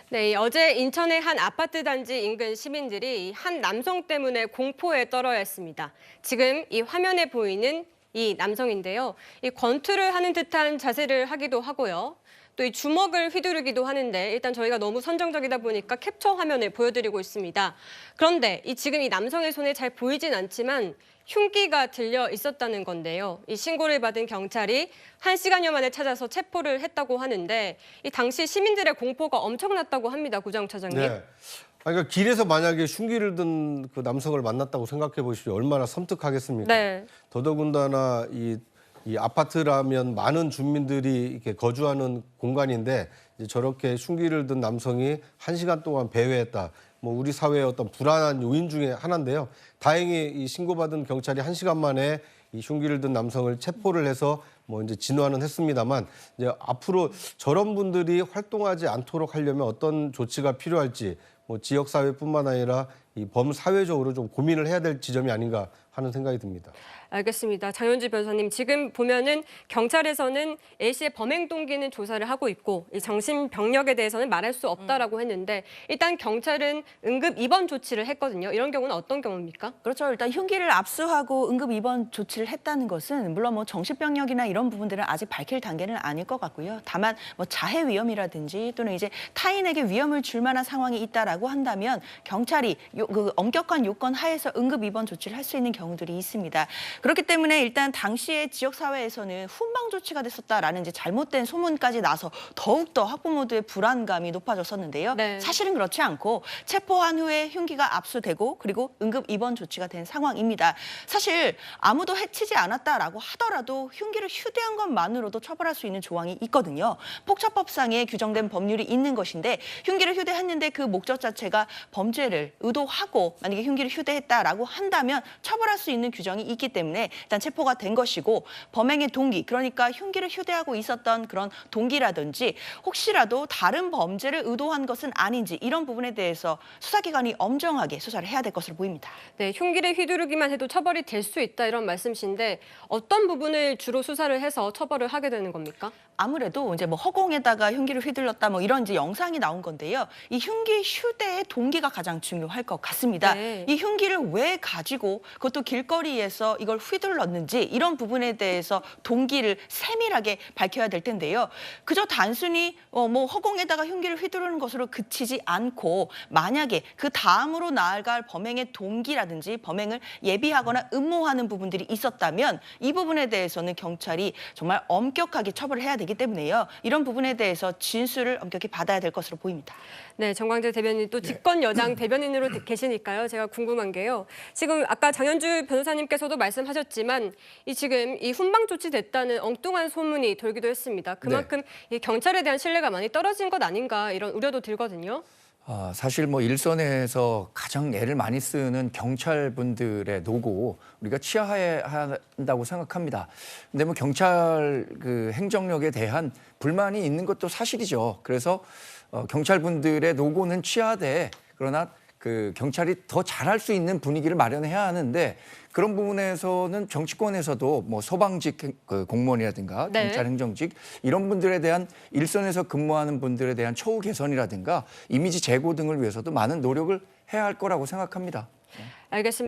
네, 어제 인천의 한 아파트 단지 인근 시민들이 한 남성 때문에 공포에 떨어야 했습니다. 지금 이 화면에 보이는 이 남성인데요. 이 권투를 하는 듯한 자세를 하기도 하고요. 또 이 주먹을 휘두르기도 하는데 일단 저희가 너무 선정적이다 보니까 캡처 화면을 보여드리고 있습니다. 그런데 지금 이 남성의 손에 잘 보이진 않지만 흉기가 들려 있었다는 건데요. 이 신고를 받은 경찰이 1시간여 만에 찾아서 체포를 했다고 하는데 이 당시 시민들의 공포가 엄청났다고 합니다. 구정차장님. 네. 그러니까 길에서 만약에 흉기를 든 그 남성을 만났다고 생각해 보십시오. 얼마나 섬뜩하겠습니까? 네. 더더군다나 이 아파트라면 많은 주민들이 이렇게 거주하는 공간인데 이제 저렇게 흉기를 든 남성이 1시간 동안 배회했다. 뭐 우리 사회의 어떤 불안한 요인 중에 하나인데요. 다행히 이 신고받은 경찰이 1시간 만에 이 흉기를 든 남성을 체포를 해서 뭐 이제 진화는 했습니다만 이제 앞으로 저런 분들이 활동하지 않도록 하려면 어떤 조치가 필요할지 뭐 지역 사회뿐만 아니라 이 범사회적으로 좀 고민을 해야 될 지점이 아닌가 하는 생각이 듭니다. 알겠습니다. 장현주 변호사님, 지금 보면은 경찰에서는 A 씨의 범행 동기는 조사를 하고 있고 이 정신병력에 대해서는 말할 수 없다라고 했는데 일단 경찰은 응급 입원 조치를 했거든요. 이런 경우는 어떤 경우입니까? 그렇죠. 일단 흉기를 압수하고 응급 입원 조치를 했다는 것은 물론 뭐 정신병력이나 이런 부분들은 아직 밝힐 단계는 아닐 것 같고요. 다만 뭐 자해 위험이라든지 또는 이제 타인에게 위험을 줄 만한 상황이 있다라고 한다면 경찰이 그 엄격한 요건 하에서 응급 입원 조치를 할 수 있는 경우들이 있습니다. 그렇기 때문에 일단 당시에 지역 사회에서는 훈방 조치가 됐었다라는 이제 잘못된 소문까지 나서 더욱더 학부모들의 불안감이 높아졌었는데요. 네. 사실은 그렇지 않고 체포한 후에 흉기가 압수되고 그리고 응급 입원 조치가 된 상황입니다. 사실 아무도 해치지 않았다라고 하더라도 흉기를 휴대한 것만으로도 처벌할 수 있는 조항이 있거든요. 폭처법상에 규정된 법률이 있는 것인데 흉기를 휴대했는데 그 목적 자체가 범죄를 의도하고 만약에 흉기를 휴대했다라고 한다면 처벌할 수 있는 규정이 있기 때문에 일단 체포가 된 것이고 범행의 동기, 그러니까 흉기를 휴대하고 있었던 그런 동기라든지 혹시라도 다른 범죄를 의도한 것은 아닌지 이런 부분에 대해서 수사기관이 엄정하게 수사를 해야 될 것으로 보입니다. 네, 흉기를 휘두르기만 해도 처벌이 될 수 있다 이런 말씀이신데 어떤 부분을 주로 수사를 해서 처벌을 하게 되는 겁니까? 아무래도 이제 뭐 허공에다가 흉기를 휘둘렀다 뭐 이런 이제 영상이 나온 건데요. 이 흉기 휴대의 동기가 가장 중요할 것 같습니다. 네. 이 흉기를 왜 가지고 그것도 길거리에서 이걸 휘둘렀는지 이런 부분에 대해서 동기를 세밀하게 밝혀야 될 텐데요. 그저 단순히 뭐 허공에다가 흉기를 휘두르는 것으로 그치지 않고 만약에 그 다음으로 나아갈 범행의 동기라든지 범행을 예비하거나 음모하는 부분들이 있었다면 이 부분에 대해서는 경찰이 정말 엄격하게 처벌을 해야 되기 때문에요. 이런 부분에 대해서 진술을 엄격히 받아야 될 것으로 보입니다. 네, 정광재 대변인 또 집권 여당 대변인으로 계시니까요. 제가 궁금한 게요. 지금 아까 장현주 변호사님께서도 말씀하셨지만 지금 이 훈방 조치됐다는 엉뚱한 소문이 돌기도 했습니다. 그만큼 이 경찰에 대한 신뢰가 많이 떨어진 것 아닌가 이런 우려도 들거든요. 사실 뭐 일선에서 가장 애를 많이 쓰는 경찰분들의 노고 우리가 치하해야 한다고 생각합니다. 근데 뭐 경찰 그 행정력에 대한 불만이 있는 것도 사실이죠. 그래서 경찰분들의 노고는 치하되 그러나 그 경찰이 더 잘할 수 있는 분위기를 마련해야 하는데 그런 부분에서는 정치권에서도 뭐 소방직 그 공무원이라든가 네. 경찰 행정직 이런 분들에 대한 일선에서 근무하는 분들에 대한 처우 개선이라든가 이미지 제고 등을 위해서도 많은 노력을 해야 할 거라고 생각합니다. 알겠습니다.